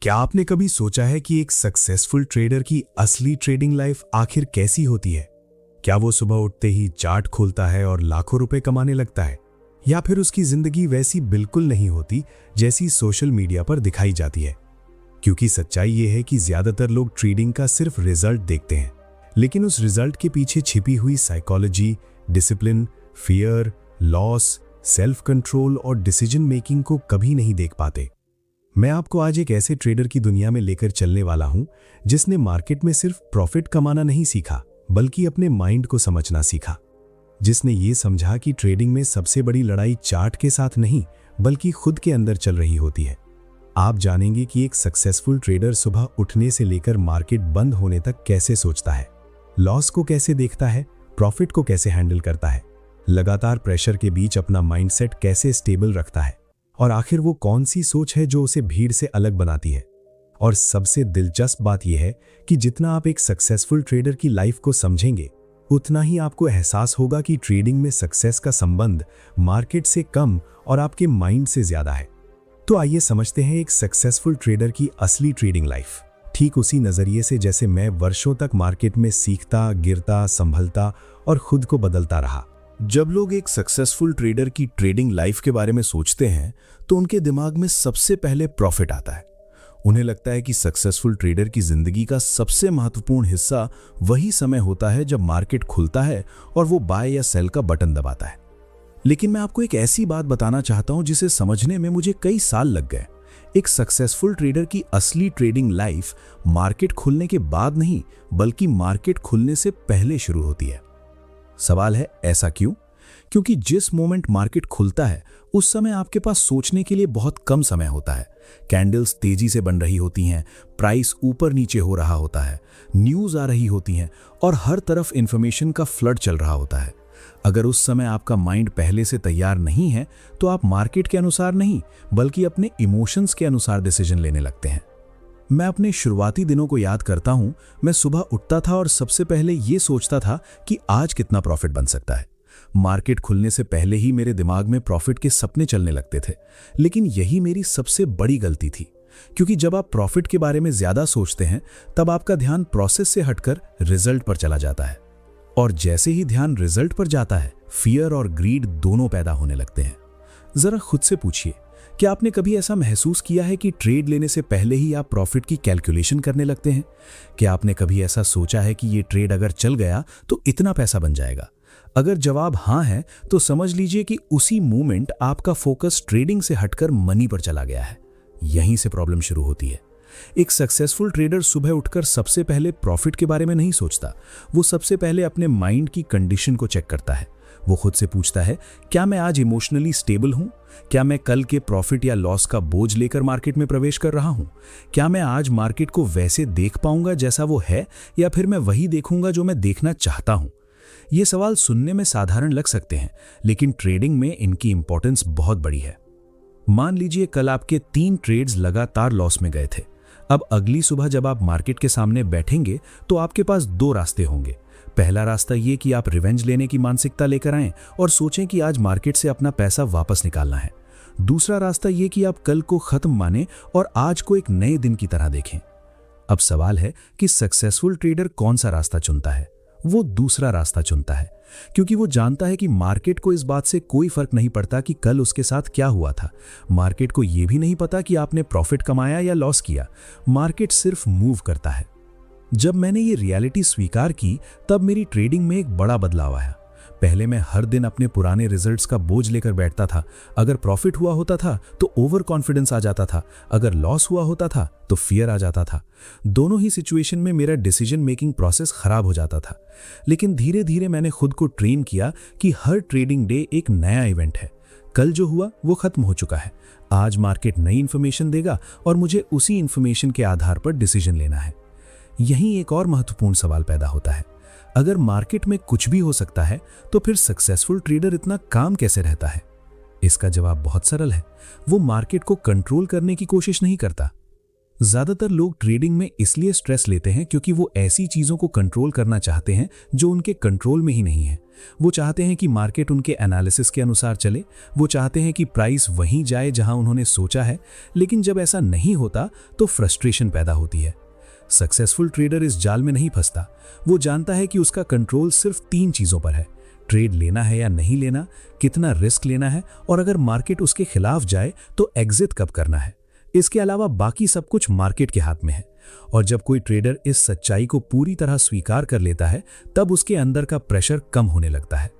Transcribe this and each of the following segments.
क्या आपने कभी सोचा है कि एक सक्सेसफुल ट्रेडर की असली ट्रेडिंग लाइफ आखिर कैसी होती है? क्या वो सुबह उठते ही चार्ट खोलता है और लाखों रुपए कमाने लगता है, या फिर उसकी जिंदगी वैसी बिल्कुल नहीं होती जैसी सोशल मीडिया पर दिखाई जाती है? क्योंकि सच्चाई ये है कि ज्यादातर लोग ट्रेडिंग का सिर्फ रिजल्ट देखते हैं, लेकिन उस रिजल्ट के पीछे छिपी हुई psychology, discipline, fear, loss, self control और डिसीजन मेकिंग को कभी नहीं देख पाते। मैं आपको आज एक ऐसे ट्रेडर की दुनिया में लेकर चलने वाला हूं जिसने मार्केट में सिर्फ प्रॉफिट कमाना नहीं सीखा, बल्कि अपने माइंड को समझना सीखा। जिसने ये समझा कि ट्रेडिंग में सबसे बड़ी लड़ाई चार्ट के साथ नहीं, बल्कि खुद के अंदर चल रही होती है। आप जानेंगे कि एक सक्सेसफुल ट्रेडर सुबह उठने से लेकर मार्केट बंद होने तक कैसे सोचता है, लॉस को कैसे देखता है, प्रॉफिट को कैसे हैंडल करता है, लगातार प्रेशर के बीच अपना माइंडसेट कैसे स्टेबल रखता है, और आखिर वो कौन सी सोच है जो उसे भीड़ से अलग बनाती है। और सबसे दिलचस्प बात यह है कि जितना आप एक सक्सेसफुल ट्रेडर की लाइफ को समझेंगे, उतना ही आपको एहसास होगा कि ट्रेडिंग में सक्सेस का संबंध मार्केट से कम और आपके माइंड से ज्यादा है। तो आइए समझते हैं एक सक्सेसफुल ट्रेडर की असली ट्रेडिंग लाइफ, ठीक उसी नजरिए से जैसे मैं वर्षों तक मार्केट में सीखता, गिरता, संभलता और खुद को बदलता रहा। जब लोग एक सक्सेसफुल ट्रेडर की ट्रेडिंग लाइफ के बारे में सोचते हैं तो उनके दिमाग में सबसे पहले प्रॉफिट आता है। उन्हें लगता है कि सक्सेसफुल ट्रेडर की जिंदगी का सबसे महत्वपूर्ण हिस्सा वही समय होता है जब मार्केट खुलता है और वो बाय या सेल का बटन दबाता है। लेकिन मैं आपको एक ऐसी बात बताना चाहता हूं जिसे समझने में मुझे कई साल लग गए। एक सक्सेसफुल ट्रेडर की असली ट्रेडिंग लाइफ मार्केट खुलने के बाद नहीं, बल्कि मार्केट खुलने से पहले शुरू होती है। सवाल है, ऐसा क्यों? क्योंकि जिस मोमेंट मार्केट खुलता है उस समय आपके पास सोचने के लिए बहुत कम समय होता है। कैंडल्स तेजी से बन रही होती हैं, प्राइस ऊपर नीचे हो रहा होता है, न्यूज आ रही होती हैं और हर तरफ इंफॉर्मेशन का फ्लड चल रहा होता है। अगर उस समय आपका माइंड पहले से तैयार नहीं है तो आप मार्केट के अनुसार नहीं, बल्कि अपने इमोशंस के अनुसार डिसीजन लेने लगते हैं। मैं अपने शुरुआती दिनों को याद करता हूं। मैं सुबह उठता था और सबसे पहले ये सोचता था कि आज कितना प्रॉफिट बन सकता है। मार्केट खुलने से पहले ही मेरे दिमाग में प्रॉफिट के सपने चलने लगते थे, लेकिन यही मेरी सबसे बड़ी गलती थी। क्योंकि जब आप प्रॉफिट के बारे में ज्यादा सोचते हैं तब आपका ध्यान प्रोसेस से हटकर रिजल्ट पर चला जाता है, और जैसे ही ध्यान रिजल्ट पर जाता है, फियर और ग्रीड दोनों पैदा होने लगते हैं। जरा खुद से पूछिए, क्या आपने कभी ऐसा महसूस किया है कि ट्रेड लेने से पहले ही आप प्रॉफिट की कैलकुलेशन करने लगते हैं? क्या आपने कभी ऐसा सोचा है कि ये ट्रेड अगर चल गया तो इतना पैसा बन जाएगा? अगर जवाब हाँ है तो समझ लीजिए कि उसी मोमेंट आपका फोकस ट्रेडिंग से हटकर मनी पर चला गया है। यहीं से प्रॉब्लम शुरू होती है। एक सक्सेसफुल ट्रेडर सुबह उठकर सबसे पहले प्रॉफिट के बारे में नहीं सोचता। वो सबसे पहले अपने माइंड की कंडीशन को चेक करता है। वो खुद से पूछता है, क्या मैं आज इमोशनली स्टेबल हूं? क्या मैं कल के प्रॉफिट या लॉस का बोझ लेकर मार्केट में प्रवेश कर रहा हूं? क्या मैं आज मार्केट को वैसे देख पाऊंगा जैसा वो है, या फिर मैं वही देखूंगा जो मैं देखना चाहता हूं? ये सवाल सुनने में साधारण लग सकते हैं, लेकिन ट्रेडिंग में इनकी इंपॉर्टेंस बहुत बड़ी है। मान लीजिए कल आपके 3 ट्रेड्स लगातार लॉस में गए थे। अब अगली सुबह जब आप मार्केट के सामने बैठेंगे तो आपके पास 2 रास्ते होंगे। पहला रास्ता ये कि आप रिवेंज लेने की मानसिकता लेकर आएं और सोचें कि आज मार्केट से अपना पैसा वापस निकालना है। दूसरा रास्ता ये कि आप कल को खत्म माने और आज को एक नए दिन की तरह देखें। अब सवाल है कि सक्सेसफुल ट्रेडर कौन सा रास्ता चुनता है? वो दूसरा रास्ता चुनता है, क्योंकि वो जानता है कि मार्केट को इस बात से कोई फर्क नहीं पड़ता कि कल उसके साथ क्या हुआ था। मार्केट को यह भी नहीं पता कि आपने प्रॉफिट कमाया या लॉस किया। मार्केट सिर्फ मूव करता है। जब मैंने ये रियलिटी स्वीकार की तब मेरी ट्रेडिंग में एक बड़ा बदलाव आया। पहले मैं हर दिन अपने पुराने रिजल्ट्स का बोझ लेकर बैठता था। अगर प्रॉफिट हुआ होता था तो ओवर कॉन्फिडेंस आ जाता था, अगर लॉस हुआ होता था तो फियर आ जाता था। दोनों ही सिचुएशन में मेरा डिसीजन मेकिंग प्रोसेस खराब हो जाता था। लेकिन धीरे धीरे मैंने खुद को ट्रेन किया कि हर ट्रेडिंग डे एक नया इवेंट है। कल जो हुआ वो खत्म हो चुका है। आज मार्केट नई इंफॉर्मेशन देगा और मुझे उसी इंफॉर्मेशन के आधार पर डिसीजन लेना है। यहीं एक और महत्वपूर्ण सवाल पैदा होता है, अगर मार्केट में कुछ भी हो सकता है तो फिर सक्सेसफुल ट्रेडर इतना काम कैसे रहता है? इसका जवाब बहुत सरल है। वो मार्केट को कंट्रोल करने की कोशिश नहीं करता। ज्यादातर लोग ट्रेडिंग में इसलिए स्ट्रेस लेते हैं क्योंकि वो ऐसी चीजों को कंट्रोल करना चाहते हैं जो उनके कंट्रोल में ही नहीं है। वो चाहते हैं कि मार्केट उनके एनालिसिस के अनुसार चले, वो चाहते हैं कि प्राइस वहीं जाए जहां उन्होंने सोचा है, लेकिन जब ऐसा नहीं होता तो फ्रस्ट्रेशन पैदा होती है। सक्सेसफुल ट्रेडर इस जाल में नहीं फंसता। वो जानता है कि उसका कंट्रोल सिर्फ 3 चीजों पर है: ट्रेड लेना है या नहीं लेना, कितना रिस्क लेना है, और अगर मार्केट उसके खिलाफ जाए तो एग्जिट कब करना है। इसके अलावा बाकी सब कुछ मार्केट के हाथ में है। और जब कोई ट्रेडर इस सच्चाई को पूरी तरह स्वीकार कर लेता है, तब उसके अंदर का प्रेशर कम होने लगता है।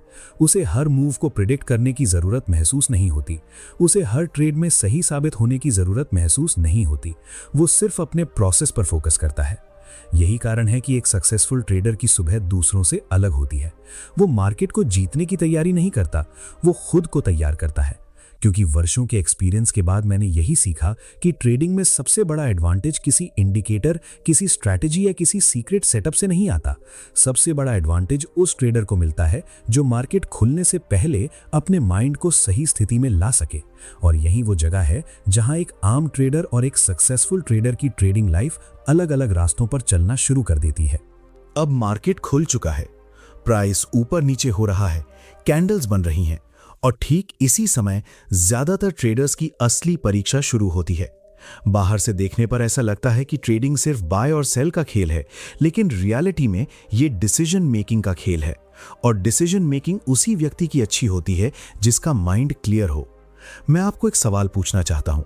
उसे हर मूव को प्रिडिक्ट करने की जरूरत महसूस नहीं होती। उसे हर ट्रेड में सही साबित होने की जरूरत महसूस नहीं होती। वो सिर्फ अपने प्रोसेस पर फोकस करता है। यही कारण है कि एक सक्सेसफुल ट्रेडर की सुबह दूसरों से अलग होती है। वो मार्केट को जीतने की तैयारी नहीं करता, वो खुद को तैयार करता है। क्योंकि वर्षों के एक्सपीरियंस के बाद मैंने यही सीखा कि ट्रेडिंग में सबसे बड़ा एडवांटेज किसी इंडिकेटर, किसी स्ट्रैटेजी या किसी सीक्रेट सेटअप से नहीं आता। सबसे बड़ा एडवांटेज उस ट्रेडर को मिलता है जो मार्केट खुलने से पहले अपने माइंड को सही स्थिति में ला सके। और यही वो जगह है जहां एक आम ट्रेडर और एक सक्सेसफुल ट्रेडर की ट्रेडिंग लाइफ अलग अलग रास्तों पर चलना शुरू कर देती है। अब मार्केट खुल चुका है, प्राइस ऊपर नीचे हो रहा है, कैंडल्स बन रही हैं, और ठीक इसी समय ज्यादातर ट्रेडर्स की असली परीक्षा शुरू होती है। बाहर से देखने पर ऐसा लगता है कि ट्रेडिंग सिर्फ बाय और सेल का खेल है, लेकिन रियलिटी में ये डिसीजन मेकिंग का खेल है। और डिसीजन मेकिंग उसी व्यक्ति की अच्छी होती है जिसका माइंड क्लियर हो। मैं आपको एक सवाल पूछना चाहता हूं,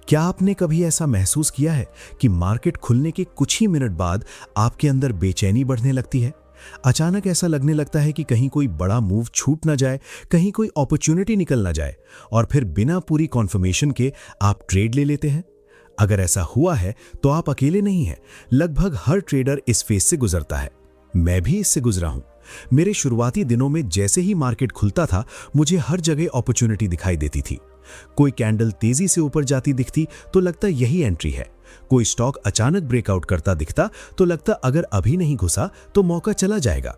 क्या आपने कभी ऐसा महसूस किया है कि मार्केट खुलने के कुछ ही मिनट बाद आपके अंदर बेचैनी बढ़ने लगती है? अचानक ऐसा लगने लगता है कि कहीं कोई बड़ा मूव छूट ना जाए, कहीं कोई अपॉर्चुनिटी निकल ना जाए, और फिर बिना पूरी कॉन्फर्मेशन के आप ट्रेड ले लेते हैं। अगर ऐसा हुआ है तो आप अकेले नहीं हैं। लगभग हर ट्रेडर इस फेज से गुजरता है। मैं भी इससे गुजरा हूं। मेरे शुरुआती दिनों में जैसे ही मार्केट खुलता था, मुझे हर जगह अपॉर्चुनिटी दिखाई देती थी। कोई कैंडल तेजी से ऊपर जाती दिखती तो लगता यही एंट्री है। कोई स्टॉक अचानक ब्रेकआउट करता दिखता तो लगता अगर अभी नहीं घुसा तो मौका चला जाएगा।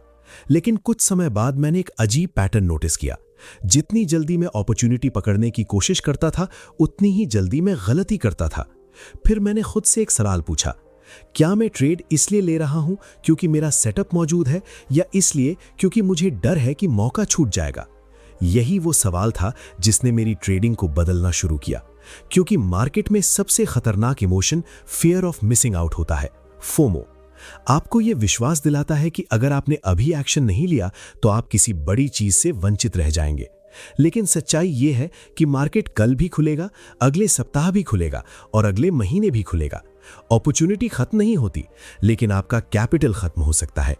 लेकिन कुछ समय बाद मैंने एक अजीब पैटर्न नोटिस किया। जितनी जल्दी मैं अपॉर्चुनिटी पकड़ने की कोशिश करता था, उतनी ही जल्दी मैं गलती करता था। फिर मैंने खुद से एक सवाल पूछा, क्या मैं ट्रेड इसलिए ले रहा हूं क्योंकि मेरा सेटअप मौजूद है, या इसलिए क्योंकि मुझे डर है कि मौका छूट जाएगा? यही वो सवाल था जिसने मेरी ट्रेडिंग को बदलना शुरू किया। क्योंकि मार्केट में सबसे खतरनाक emotion fear of missing out होता है, फोमो। आपको यह विश्वास दिलाता है कि अगर आपने अभी एक्शन नहीं लिया तो आप किसी बड़ी चीज से वंचित रह जाएंगे। लेकिन सच्चाई यह है कि मार्केट कल भी खुलेगा, अगले सप्ताह भी खुलेगा, और अगले महीने भी खुलेगा। अपॉर्चुनिटी खत्म नहीं होती, लेकिन आपका कैपिटल खत्म हो सकता है।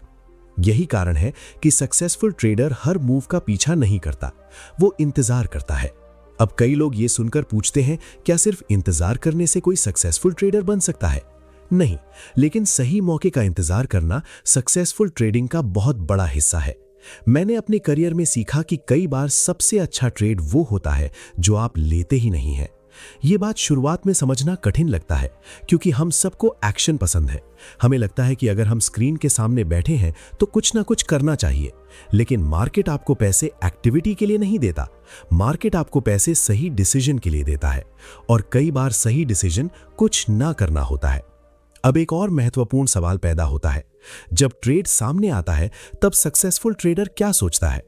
यही कारण है कि सक्सेसफुल ट्रेडर हर मूव का पीछा नहीं करता, वो इंतजार करता है। अब कई लोग ये सुनकर पूछते हैं, क्या सिर्फ इंतजार करने से कोई सक्सेसफुल ट्रेडर बन सकता है? नहीं, लेकिन सही मौके का इंतजार करना सक्सेसफुल ट्रेडिंग का बहुत बड़ा हिस्सा है। मैंने अपने करियर में सीखा कि कई बार सबसे अच्छा ट्रेड वो होता है जो आप लेते ही नहीं हैं। ये बात शुरुआत में समझना कठिन लगता है, क्योंकि हम सबको एक्शन पसंद है। हमें लगता है कि अगर हम स्क्रीन के सामने बैठे हैं तो कुछ ना कुछ करना चाहिए। लेकिन मार्केट आपको पैसे एक्टिविटी के लिए नहीं देता, मार्केट आपको पैसे सही डिसीजन के लिए देता है। और कई बार सही डिसीजन कुछ ना करना होता है। अब एक और महत्वपूर्ण सवाल पैदा होता है। जब ट्रेड सामने आता है, तब सक्सेसफुल ट्रेडर क्या सोचता है?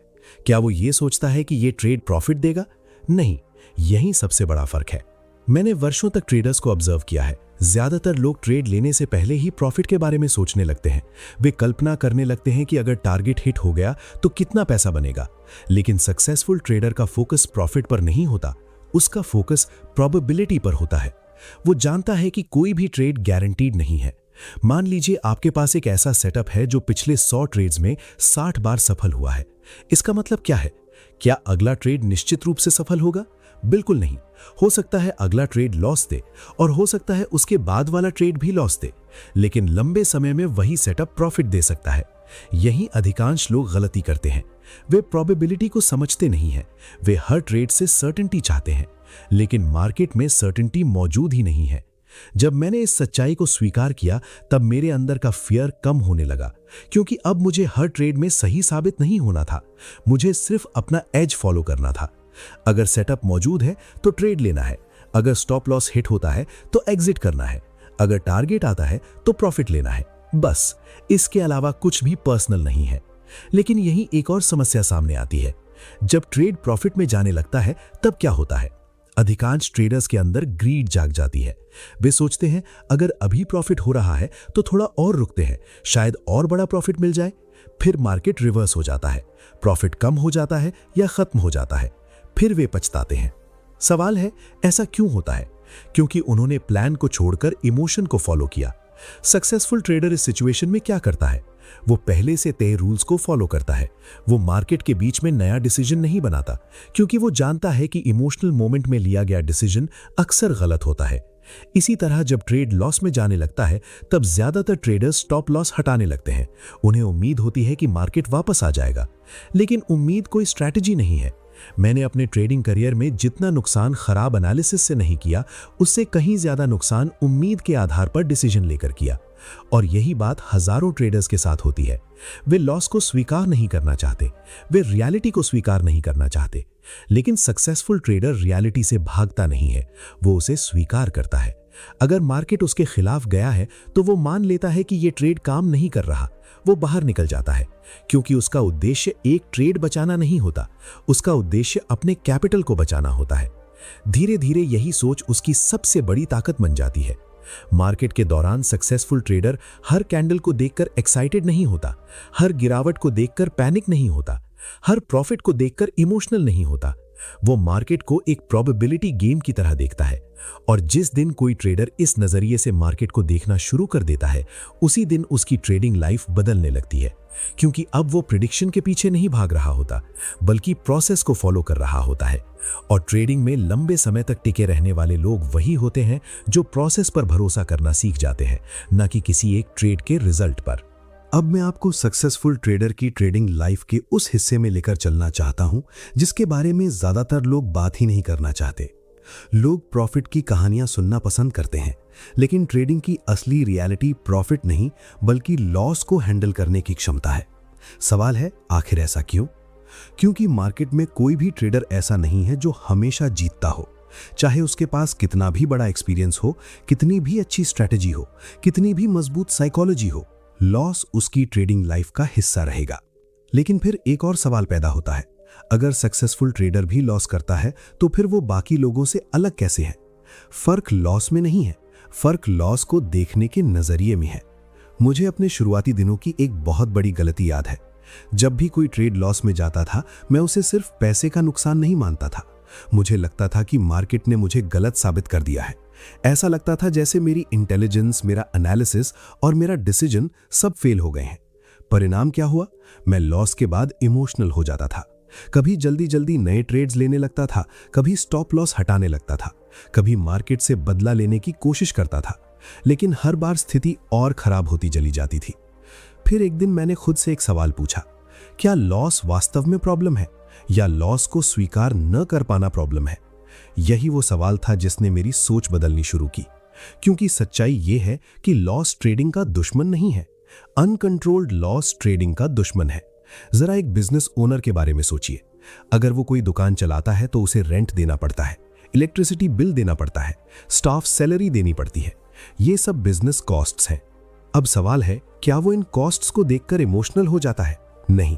क्या वो ये सोचता है कि ये ट्रेड प्रॉफिट देगा? नहीं, यही सबसे बड़ा फर्क है। मैंने वर्षों तक ट्रेडर्स को ऑब्जर्व किया है। ज्यादातर लोग ट्रेड लेने से पहले ही प्रॉफिट के बारे में सोचने लगते हैं। वे कल्पना करने लगते हैं कि अगर टारगेट हिट हो गया तो कितना पैसा बनेगा। लेकिन सक्सेसफुल ट्रेडर का फोकस प्रॉफिट पर नहीं होता, उसका फोकस प्रोबेबिलिटी पर होता है। वो जानता है कि कोई भी ट्रेड गारंटीड नहीं है। मान लीजिए आपके पास एक ऐसा सेटअप है जो पिछले 100 ट्रेड्स में 60 बार सफल हुआ है। इसका मतलब क्या है? क्या अगला ट्रेड निश्चित रूप से सफल होगा? बिल्कुल नहीं। हो सकता है अगला ट्रेड लॉस दे, और हो सकता है उसके बाद वाला ट्रेड भी लॉस दे, लेकिन लंबे समय में वही सेटअप प्रॉफिट दे सकता है। यही अधिकांश लोग गलती करते हैं। वे प्रोबेबिलिटी को समझते नहीं हैं। वे हर ट्रेड से सर्टेनिटी चाहते हैं, लेकिन मार्केट में सर्टेनिटी मौजूद ही नहीं है। जब मैंने इस सच्चाई को स्वीकार किया, तब मेरे अंदर का फियर कम होने लगा, क्योंकि अब मुझे हर ट्रेड में सही साबित नहीं होना था। मुझे सिर्फ अपना एज फॉलो करना था। अगर सेटअप मौजूद है तो ट्रेड लेना है, अगर स्टॉप लॉस हिट होता है तो एग्जिट करना है, अगर टारगेट आता है तो प्रॉफिट लेना है, बस। इसके अलावा कुछ भी पर्सनल नहीं है। लेकिन यही एक और समस्या सामने आती है। जब ट्रेड प्रॉफिट में जाने लगता है तब क्या होता है? अधिकांश ट्रेडर्स के अंदर ग्रीड जाग जाती है। वे सोचते हैं अगर अभी प्रॉफिट हो रहा है तो थोड़ा और रुकते हैं, शायद और बड़ा प्रॉफिट मिल जाए। फिर मार्केट रिवर्स हो जाता है, प्रॉफिट कम हो जाता है या खत्म हो जाता है। फिर वे पछताते हैं। सवाल है, ऐसा क्यों होता है? क्योंकि उन्होंने प्लान को छोड़कर इमोशन को फॉलो किया। सक्सेसफुल ट्रेडर इस सिचुएशन में क्या करता है? वो पहले से तय रूल्स को फॉलो करता है। वो मार्केट के बीच में नया डिसीजन नहीं बनाता, क्योंकि वो जानता है कि इमोशनल मोमेंट में लिया गया डिसीजन अक्सर गलत होता है। इसी तरह जब ट्रेड लॉस में जाने लगता है तब ज्यादातर ट्रेडर्स स्टॉप लॉस हटाने लगते हैं। उन्हें उम्मीद होती है कि मार्केट वापस आ जाएगा, लेकिन उम्मीद कोई स्ट्रैटेजी नहीं है। मैंने अपने ट्रेडिंग करियर में जितना नुकसान खराब एनालिसिस से नहीं किया, उससे कहीं ज्यादा नुकसान उम्मीद के आधार पर डिसीजन लेकर किया। और यही बात हजारों ट्रेडर्स के साथ होती है। वे लॉस को स्वीकार नहीं करना चाहते, वे रियलिटी को स्वीकार नहीं करना चाहते। लेकिन सक्सेसफुल ट्रेडर रियलिटी से भागता नहीं है, वो उसे स्वीकार करता है। अगर मार्केट उसके खिलाफ गया है तो वो मान लेता है कि ये ट्रेड काम नहीं कर रहा। वो बाहर निकल जाता है, क्योंकि उसका उद्देश्य एक ट्रेड बचाना नहीं होता, उसका उद्देश्य अपने कैपिटल को बचाना होता है। धीरे धीरे यही सोच उसकी सबसे बड़ी ताकत बन जाती है। मार्केट के दौरान सक्सेसफुल ट्रेडर हर कैंडल को देखकर एक्साइटेड नहीं होता, हर गिरावट को देखकर पैनिक नहीं होता, हर प्रॉफिट को देखकर इमोशनल नहीं होता। वो मार्केट को एक प्रोबेबिलिटी गेम की तरह देखता है। और जिस दिन कोई ट्रेडर इस नजरिए से मार्केट को देखना शुरू कर देता है, उसी दिन उसकी ट्रेडिंग लाइफ बदलने लगती है, क्योंकि अब वो प्रिडिक्शन के पीछे नहीं भाग रहा होता, बल्कि प्रोसेस को फॉलो कर रहा होता है। और ट्रेडिंग में लंबे समय तक टिके रहने वाले लोग वही होते हैं जो प्रोसेस पर भरोसा करना सीख जाते हैं, न कि किसी एक ट्रेड के रिजल्ट पर। अब मैं आपको सक्सेसफुल ट्रेडर की ट्रेडिंग लाइफ के उस हिस्से में लेकर चलना चाहता हूं जिसके बारे में ज्यादातर लोग बात ही नहीं करना चाहते। लोग प्रॉफिट की कहानियां सुनना पसंद करते हैं, लेकिन ट्रेडिंग की असली रियलिटी प्रॉफिट नहीं बल्कि लॉस को हैंडल करने की क्षमता है। सवाल है, आखिर ऐसा क्यों? क्योंकि मार्केट में कोई भी ट्रेडर ऐसा नहीं है जो हमेशा जीतता हो। चाहे उसके पास कितना भी बड़ा एक्सपीरियंस हो, कितनी भी अच्छी स्ट्रैटेजी हो, कितनी भी मजबूत साइकोलॉजी हो, लॉस उसकी ट्रेडिंग लाइफ का हिस्सा रहेगा। लेकिन फिर एक और सवाल पैदा होता है, अगर सक्सेसफुल ट्रेडर भी लॉस करता है तो फिर वो बाकी लोगों से अलग कैसे है? फर्क लॉस में नहीं है, फर्क लॉस को देखने के नजरिए में है। मुझे अपने शुरुआती दिनों की एक बहुत बड़ी गलती याद है। जब भी कोई ट्रेड लॉस में जाता था, मैं उसे सिर्फ पैसे का नुकसान नहीं मानता था। मुझे लगता था कि मार्केट ने मुझे गलत साबित कर दिया है। ऐसा लगता था जैसे मेरी इंटेलिजेंस, मेरा एनालिसिस और मेरा डिसीजन सब फेल हो गए हैं। परिणाम क्या हुआ? मैं लॉस के बाद इमोशनल हो जाता था। कभी जल्दी जल्दी नए ट्रेड्स लेने लगता था, कभी स्टॉप लॉस हटाने लगता था, कभी मार्केट से बदला लेने की कोशिश करता था, लेकिन हर बार स्थिति और खराब होती चली जाती थी। फिर एक दिन मैंने खुद से एक सवाल पूछा, क्या लॉस वास्तव में प्रॉब्लम है या लॉस को स्वीकार न कर पाना प्रॉब्लम है? यही वो सवाल था जिसने मेरी सोच बदलनी शुरू की। क्योंकि सच्चाई ये है कि लॉस ट्रेडिंग का दुश्मन नहीं है, अनकंट्रोल्ड लॉस ट्रेडिंग का दुश्मन है। जरा एक बिजनेस ओनर के बारे में सोचिए। अगर वो कोई दुकान चलाता है तो उसे रेंट देना पड़ता है, इलेक्ट्रिसिटी बिल देना पड़ता है, स्टाफ सैलरी देनी पड़ती है। ये सब बिजनेस कॉस्ट्स हैं। अब सवाल है, क्या वो इन कॉस्ट्स को देखकर इमोशनल हो जाता है? नहीं,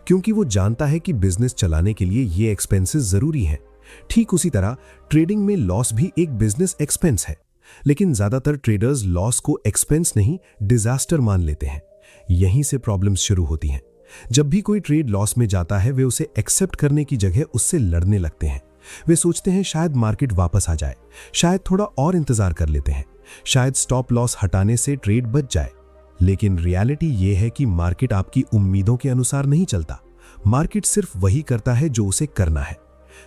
क्योंकि वो जानता है कि बिजनेस चलाने के लिए ये एक्सपेंसेस जरूरी हैं। ठीक उसी तरह ट्रेडिंग में लॉस भी एक बिजनेस एक्सपेंस है, लेकिन ज्यादातर ट्रेडर्स लॉस को एक्सपेंस नहीं, डिजास्टर मान लेते हैं। यहीं से प्रॉब्लम्स शुरू होती हैं। जब भी कोई ट्रेड लॉस में जाता है, वे उसे एक्सेप्ट करने की जगह उससे लड़ने लगते हैं। वे सोचते हैं शायद मार्केट वापस आ जाए, शायद थोड़ा और इंतजार कर लेते हैं, शायद स्टॉप लॉस हटाने से ट्रेड बच जाए। लेकिन रियलिटी ये है कि मार्केट आपकी उम्मीदों के अनुसार नहीं चलता। मार्केट सिर्फ वही करता है जो उसे करना है।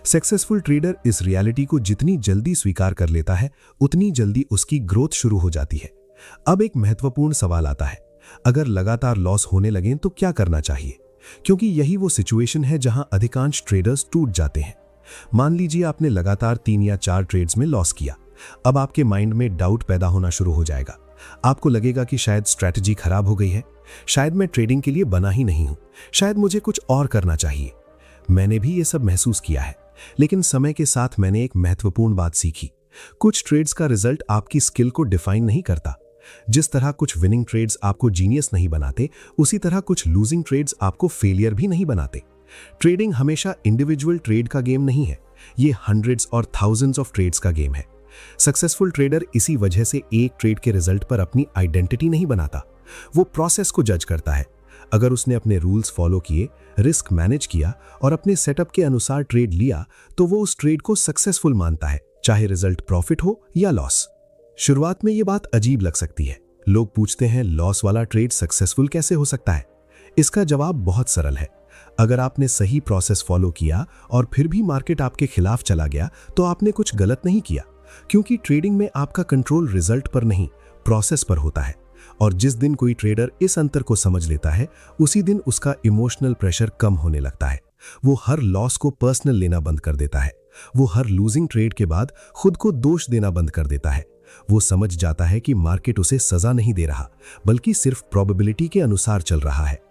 सक्सेसफुल ट्रेडर इस रियलिटी को जितनी जल्दी स्वीकार कर लेता है, उतनी जल्दी उसकी ग्रोथ शुरू हो जाती है। अब एक महत्वपूर्ण सवाल आता है, अगर लगातार लॉस होने लगें तो क्या करना चाहिए? क्योंकि यही वो सिचुएशन है जहां अधिकांश ट्रेडर्स टूट जाते हैं। मान लीजिए आपने लगातार 3 या 4 ट्रेड्स में लॉस किया। अब आपके माइंड में डाउट पैदा होना शुरू हो जाएगा। आपको लगेगा कि शायद स्ट्रैटेजी खराब हो गई है, शायद मैं ट्रेडिंग के लिए बना ही नहीं हूं, शायद मुझे कुछ और करना चाहिए। मैंने भी ये सब महसूस किया है, लेकिन समय के साथ मैंने एक महत्वपूर्ण बात सीखी। कुछ ट्रेड्स का रिजल्ट आपकी स्किल को डिफाइन नहीं करता। जिस तरह कुछ विनिंग ट्रेड्स आपको जीनियस नहीं बनाते, उसी तरह कुछ लूजिंग ट्रेड्स आपको फेलियर भी नहीं बनाते। ट्रेडिंग हमेशा इंडिविजुअल ट्रेड का गेम नहीं है, ये हंड्रेड्स और थाउजेंड्स ऑफ ट्रेड्स का गेम है। सक्सेसफुल ट्रेडर इसी वजह से एक ट्रेड के रिजल्ट पर अपनी आइडेंटिटी नहीं बनाता, वो प्रोसेस को जज करता है। अगर उसने अपने रूल्स फॉलो किए, रिस्क मैनेज किया और अपने सेटअप के अनुसार ट्रेड लिया, तो वो उस ट्रेड को सक्सेसफुल मानता है, चाहे रिजल्ट प्रॉफिट हो या लॉस। शुरुआत में ये बात अजीब लग सकती है। लोग पूछते हैं, लॉस वाला ट्रेड सक्सेसफुल कैसे हो सकता है? इसका जवाब बहुत सरल है। अगर आपने सही प्रोसेस फॉलो किया और फिर भी मार्केट आपके खिलाफ चला गया, तो आपने कुछ गलत नहीं किया, क्योंकि ट्रेडिंग में आपका कंट्रोल रिजल्ट पर नहीं, प्रोसेस पर होता है। और जिस दिन कोई ट्रेडर इस अंतर को समझ लेता है, उसी दिन उसका इमोशनल प्रेशर कम होने लगता है। वो हर लॉस को पर्सनल लेना बंद कर देता है। वो हर लूजिंग ट्रेड के बाद खुद को दोष देना बंद कर देता है। वो समझ जाता है कि मार्केट उसे सजा नहीं दे रहा, बल्कि सिर्फ प्रोबेबिलिटी के अनुसार चल रहा है।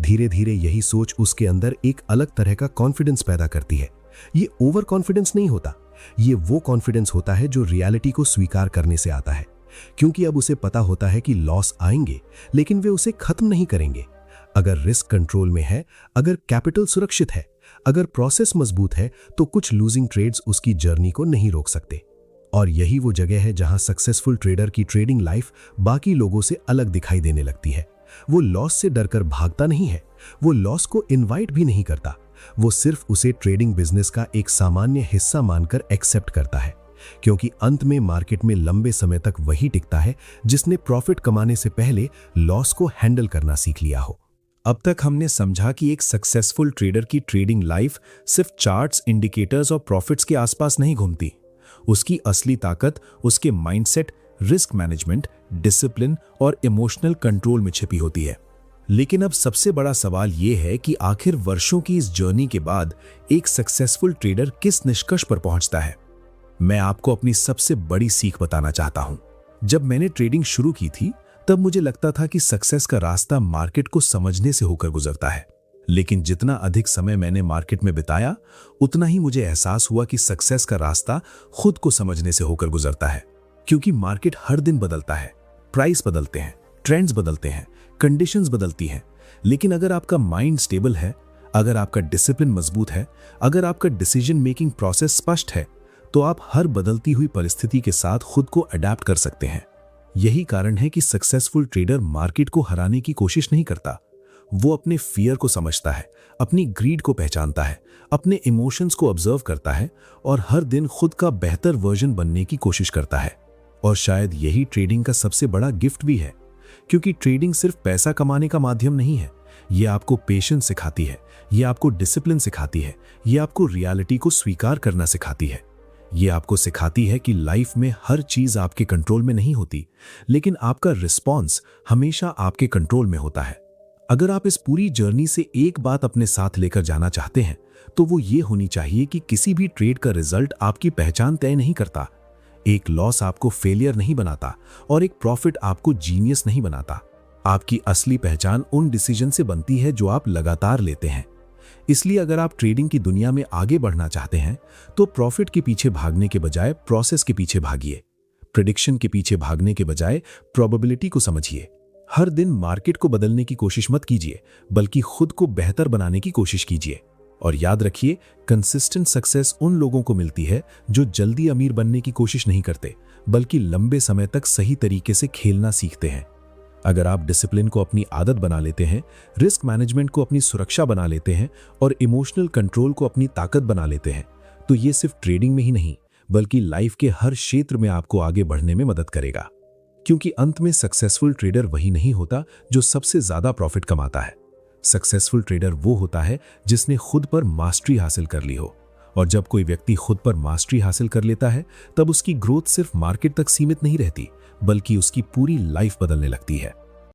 धीरे धीरे यही सोच उसके अंदर एक अलग तरह का कॉन्फिडेंस पैदा करती है। ये ओवर कॉन्फिडेंस नहीं होता, ये वो कॉन्फिडेंस होता है जो रियलिटी को स्वीकार करने से आता है। क्योंकि अब उसे पता होता है कि लॉस आएंगे, लेकिन वे उसे खत्म नहीं करेंगे। अगर रिस्क कंट्रोल में है, अगर कैपिटल सुरक्षित है, अगर प्रोसेस मजबूत है, तो कुछ लूजिंग ट्रेड्स उसकी जर्नी को नहीं रोक सकते। और यही वो जगह है जहां सक्सेसफुल ट्रेडर की ट्रेडिंग लाइफ बाकी लोगों से अलग दिखाई देने लगती है। वो लॉस से डरकर भागता नहीं है, वो लॉस को इनवाइट भी नहीं करता, वो सिर्फ उसे ट्रेडिंग बिजनेस का एक सामान्य हिस्सा मानकर एक्सेप्ट करता है। क्योंकि अंत में मार्केट में लंबे समय तक वही टिकता है जिसने प्रॉफिट कमाने से पहले लॉस को हैंडल करना सीख लिया हो। अब तक हमने समझा कि एक सक्सेसफुल ट्रेडर की ट्रेडिंग लाइफ सिर्फ चार्ट्स, इंडिकेटर्स और प्रॉफिट्स के आसपास नहीं घूमती। उसकी असली ताकत उसके माइंडसेट, रिस्क मैनेजमेंट, डिसिप्लिन और इमोशनल कंट्रोल में छिपी होती है। लेकिन अब सबसे बड़ा सवाल यह है कि आखिर वर्षों की इस जर्नी के बाद एक सक्सेसफुल ट्रेडर किस निष्कर्ष पर पहुंचता है? मैं आपको अपनी सबसे बड़ी सीख बताना चाहता हूं। जब मैंने ट्रेडिंग शुरू की थी, तब मुझे लगता था कि सक्सेस का रास्ता मार्केट को समझने से होकर गुजरता है। लेकिन जितना अधिक समय मैंने मार्केट में बिताया, उतना ही मुझे एहसास हुआ कि सक्सेस का रास्ता खुद को समझने से होकर गुजरता है। क्योंकि मार्केट हर दिन बदलता है, प्राइस बदलते हैं, ट्रेंड्स बदलते हैं, कंडीशंस बदलती हैं। लेकिन अगर आपका माइंड स्टेबल है, अगर आपका डिसिप्लिन मजबूत है, अगर आपका डिसीजन मेकिंग प्रोसेस स्पष्ट है, तो आप हर बदलती हुई परिस्थिति के साथ खुद को अडेप्ट कर सकते हैं। यही कारण है कि सक्सेसफुल ट्रेडर मार्केट को हराने की कोशिश नहीं करता। वो अपने फियर को समझता है, अपनी ग्रीड को पहचानता है, अपने इमोशंस को ऑब्जर्व करता है और हर दिन खुद का बेहतर वर्जन बनने की कोशिश करता है। और शायद यही ट्रेडिंग का सबसे बड़ा गिफ्ट भी है, क्योंकि ट्रेडिंग सिर्फ पैसा कमाने का माध्यम नहीं है। ये आपको पेशेंस सिखाती है, ये आपको डिसिप्लिन सिखाती है, ये आपको रियलिटी को स्वीकार करना सिखाती है। ये आपको सिखाती है कि लाइफ में हर चीज आपके कंट्रोल में नहीं होती, लेकिन आपका रिस्पॉन्स हमेशा आपके कंट्रोल में होता है। अगर आप इस पूरी जर्नी से एक बात अपने साथ लेकर जाना चाहते हैं, तो वो ये होनी चाहिए कि किसी भी ट्रेड का रिजल्ट आपकी पहचान तय नहीं करता। एक लॉस आपको फेलियर नहीं बनाता और एक प्रॉफिट आपको जीनियस नहीं बनाता। आपकी असली पहचान उन डिसीजन से बनती है जो आप लगातार लेते हैं। इसलिए अगर आप ट्रेडिंग की दुनिया में आगे बढ़ना चाहते हैं, तो प्रॉफिट के पीछे भागने के बजाय प्रोसेस के पीछे भागिए। प्रेडिक्शन के पीछे भागने के बजाय प्रोबेबिलिटी को समझिए। हर दिन मार्केट को बदलने की कोशिश मत कीजिए, बल्कि खुद को बेहतर बनाने की कोशिश कीजिए। और याद रखिए, कंसिस्टेंट सक्सेस उन लोगों को मिलती है जो जल्दी अमीर बनने की कोशिश नहीं करते, बल्कि लंबे समय तक सही तरीके से खेलना सीखते हैं। अगर आप डिसिप्लिन को अपनी आदत बना लेते हैं, रिस्क मैनेजमेंट को अपनी सुरक्षा बना लेते हैं और इमोशनल कंट्रोल को अपनी ताकत बना लेते हैं, तो ये सिर्फ ट्रेडिंग में ही नहीं, बल्कि लाइफ के हर क्षेत्र में आपको आगे बढ़ने में मदद करेगा। क्योंकि अंत में सक्सेसफुल ट्रेडर वही नहीं होता जो सबसे ज्यादा प्रॉफिट कमाता है। सक्सेसफुल ट्रेडर वो होता है जिसने खुद पर मास्टरी हासिल कर ली हो। और जब कोई व्यक्ति खुद पर मास्टरी हासिल कर लेता है, तब उसकी ग्रोथ सिर्फ मार्केट तक सीमित नहीं रहती, बल्कि उसकी पूरी लाइफ बदलने लगती है।